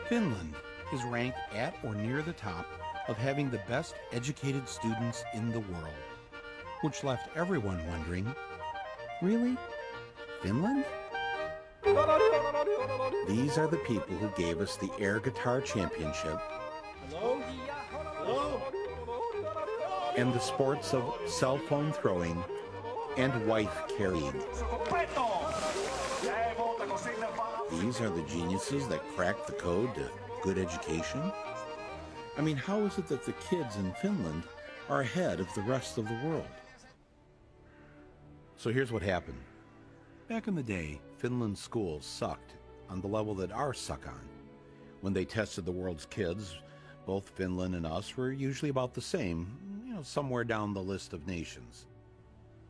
Finland is ranked at or near the top of having the best educated students in the world, which left everyone wondering, really? Finland? These are the people who gave us the air guitar championship and the sports of cell phone throwing and wife carrying. These are the geniuses that cracked the code to good education. I mean, how is it that the kids in Finland are ahead of the rest of the world? So here's what happened. Back in the day, Finland's schools sucked on the level that ours suck on. When they tested the world's kids, both Finland and us were usually about the same, somewhere down the list of nations.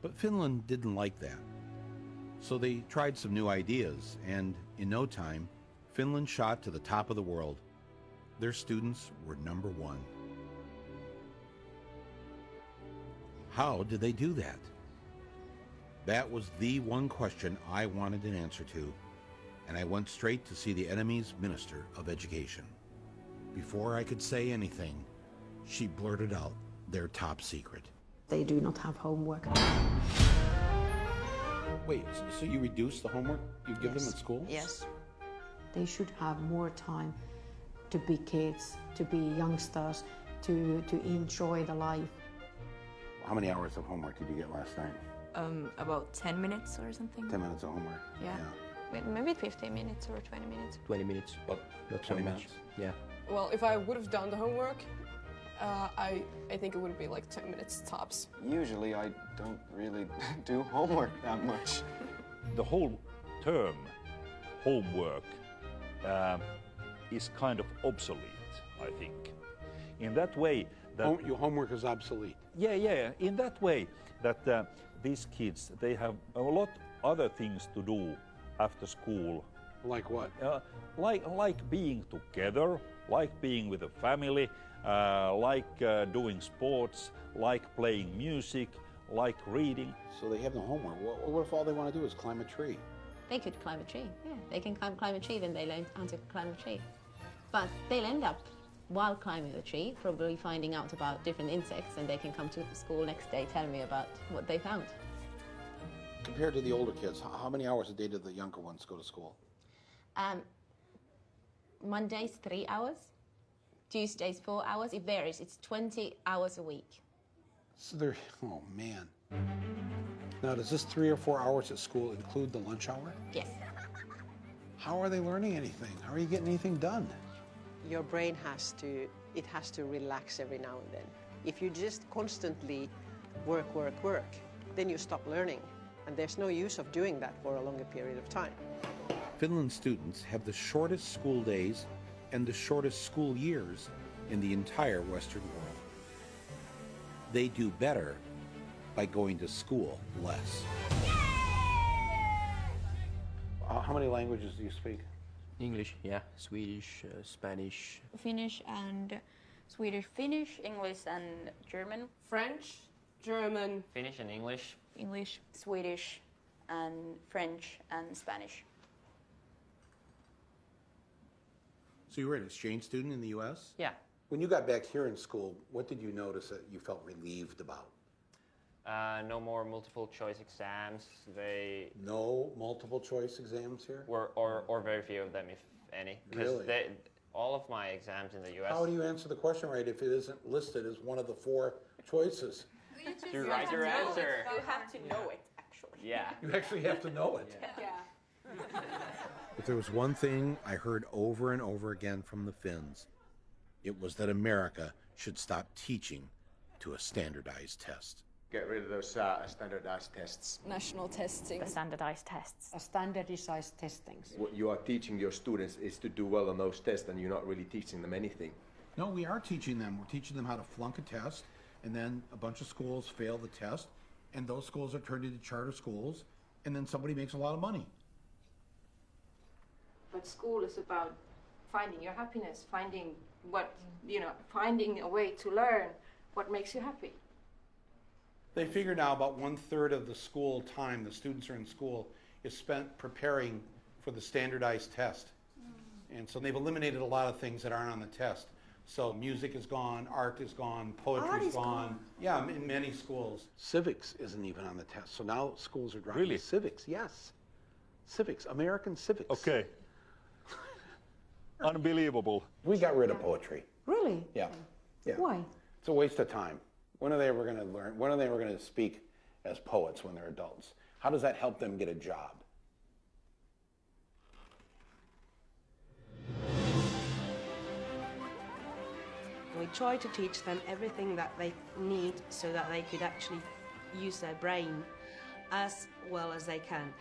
But Finland didn't like that. So they tried some new ideas, and in no time, Finland shot to the top of the world. Their students were number one. How did they do that? That was the one question I wanted an answer to, and I went straight to see the enemy's Minister of Education. Before I could say anything, she blurted out their top secret. They do not have homework. Wait, so you reduce the homework you give them at school? Yes. They should have more time to be kids, to be youngsters, to enjoy the life. How many hours of homework did you get last night? About 10 minutes or something. 10 minutes of homework? Yeah. Maybe 15 minutes or 20 minutes. 20 minutes, but not so 20 much. minutes? Yeah. Well, if I would have done the homework, I think it would be like 10 minutes tops. Usually I don't really do homework that much. The whole term homework is kind of obsolete, I think. In that way that... Your homework is obsolete. Yeah. In that way that these kids, they have a lot other things to do after school. Like what? Like being together, like being with a family, like doing sports, like playing music, like reading. So they have no homework. What if all they want to do is climb a tree? They could climb a tree, yeah. They can climb a tree, then they learn how to climb a tree. But they'll end up, while climbing the tree, probably finding out about different insects, and they can come to school next day telling me about what they found. Compared to the older kids, how many hours a day do the younger ones go to school? Mondays, 3 hours. Tuesdays, 4 hours. It varies. It's 20 hours a week. So they're, oh man. Now, does this 3 or 4 hours at school include the lunch hour? Yes. How are they learning anything? How are you getting anything done? Your brain has to relax every now and then. If you just constantly work, then you stop learning. And there's no use of doing that for a longer period of time. Finland students have the shortest school days and the shortest school years in the entire Western world. They do better by going to school less. How many languages do you speak? English, yeah. Swedish, Spanish. Finnish and Swedish. Finnish, English and German. French, German. Finnish and English. English, Swedish and French and Spanish. So you were an exchange student in the U.S.? Yeah. When you got back here in school, what did you notice that you felt relieved about? No more multiple choice exams. No multiple choice exams here? Or very few of them, if any. Really? All of my exams in the U.S. How do you answer the question right if it isn't listed as one of the 4 choices? You write your answer. You have to know it, actually. Yeah. You actually have to know it. Yeah. If there was one thing I heard over and over again from the Finns, it was that America should stop teaching to a standardized test. Get rid of those standardized tests. National testing. The standardized tests. Standardized testings. What you are teaching your students is to do well on those tests, and you're not really teaching them anything. No, we are teaching them. We're teaching them how to flunk a test, and then a bunch of schools fail the test, and those schools are turned into charter schools, and then somebody makes a lot of money. But school is about finding your happiness, finding finding a way to learn what makes you happy. They figure now about 1/3 of the school time the students are in school is spent preparing for the standardized test. And so they've eliminated a lot of things that aren't on the test. So music is gone, art is gone, poetry is gone. Yeah, in many schools. Civics isn't even on the test. So now schools are dropping Really? civics. Yes. Civics, American civics. Okay. Unbelievable. We got rid of poetry. Really? Yeah. Why? It's a waste of time. When are they ever going to learn? When are they ever going to speak as poets when they're adults? How does that help them get a job? We try to teach them everything that they need so that they could actually use their brain as well as they can,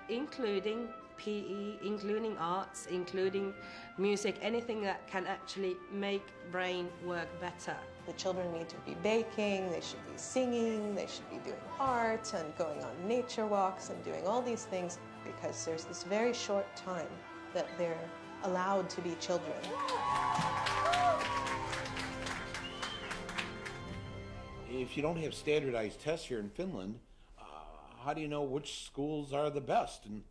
including PE, including arts, including music, anything that can actually make brain work better. The children need to be baking, they should be singing, they should be doing art and going on nature walks and doing all these things because there's this very short time that they're allowed to be children. If you don't have standardized tests here in Finland, how do you know which schools are the best? And,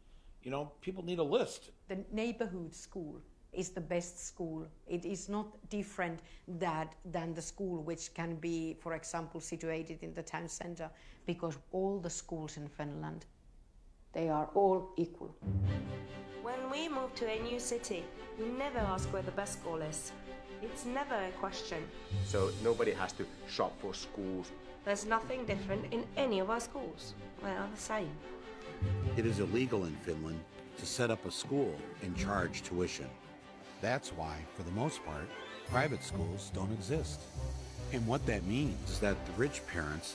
you know, people need a list. The neighborhood school is the best school. It is not different than the school which can be, for example, situated in the town center, because all the schools in Finland, they are all equal. When we move to a new city, we never ask where the best school is. It's never a question. So nobody has to shop for schools. There's nothing different in any of our schools. They are the same. It is illegal in Finland to set up a school and charge tuition. That's why, for the most part, private schools don't exist. And what that means is that the rich parents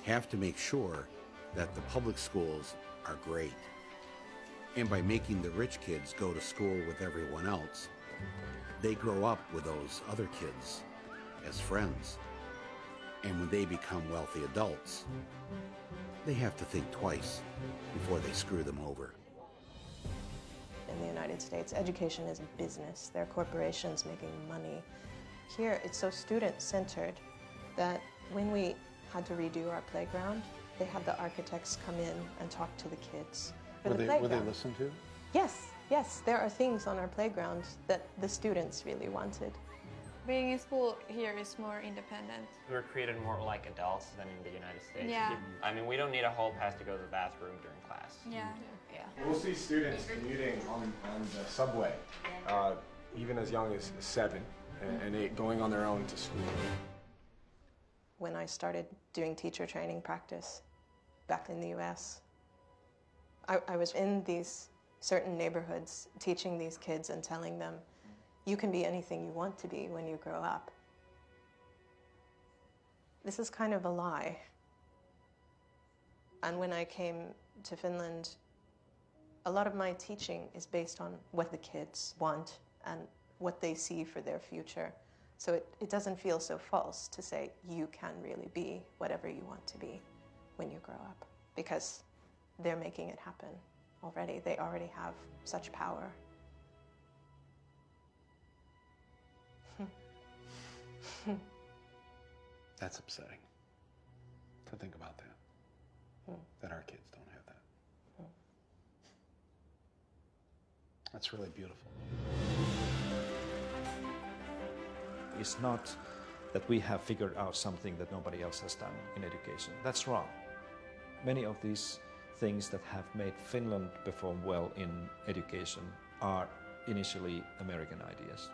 have to make sure that the public schools are great. And by making the rich kids go to school with everyone else, they grow up with those other kids as friends. And when they become wealthy adults, they have to think twice before they screw them over. In the United States, education is a business. There are corporations making money. Here, it's so student-centered that when we had to redo our playground, they had the architects come in and talk to the kids. Were they listened to? Yes, yes. There are things on our playground that the students really wanted. Being in school here is more independent. We're treated more like adults than in the United States. Yeah. I mean, we don't need a hall pass to go to the bathroom during class. Yeah. We'll see students commuting on the subway, even as young as 7 and 8, going on their own to school. When I started doing teacher training practice back in the US, I was in these certain neighborhoods teaching these kids and telling them, you can be anything you want to be when you grow up. This is kind of a lie. And when I came to Finland, a lot of my teaching is based on what the kids want and what they see for their future. So it doesn't feel so false to say you can really be whatever you want to be when you grow up, because they're making it happen already. They already have such power. That's upsetting to think about that, that our kids don't have that. That's really beautiful. It's not that we have figured out something that nobody else has done in education. That's wrong. Many of these things that have made Finland perform well in education are initially American ideas.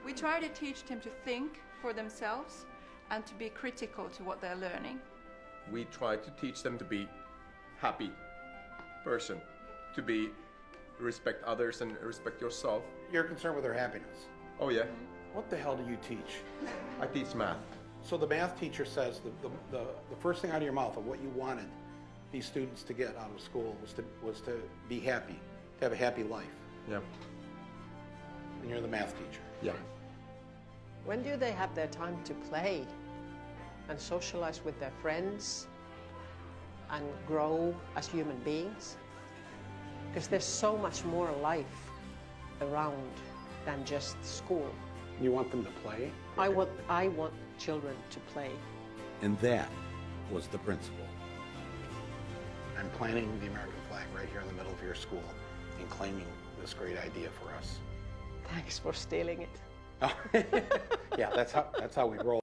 We try to teach them to think for themselves and to be critical to what they're learning. We try to teach them to be happy person, to be respect others and respect yourself. You're concerned with their happiness. Oh yeah. What the hell do you teach? I teach math. So the math teacher says the first thing out of your mouth of what you wanted these students to get out of school was to be happy, to have a happy life. Yeah. And you're the math teacher. Yeah. When do they have their time to play and socialize with their friends and grow as human beings? Because there's so much more life around than just school. You want them to play? I want children to play. And that was the principle. I'm planting the American flag right here in the middle of your school and claiming this great idea for us. Thanks for stealing it. Yeah, that's how we roll.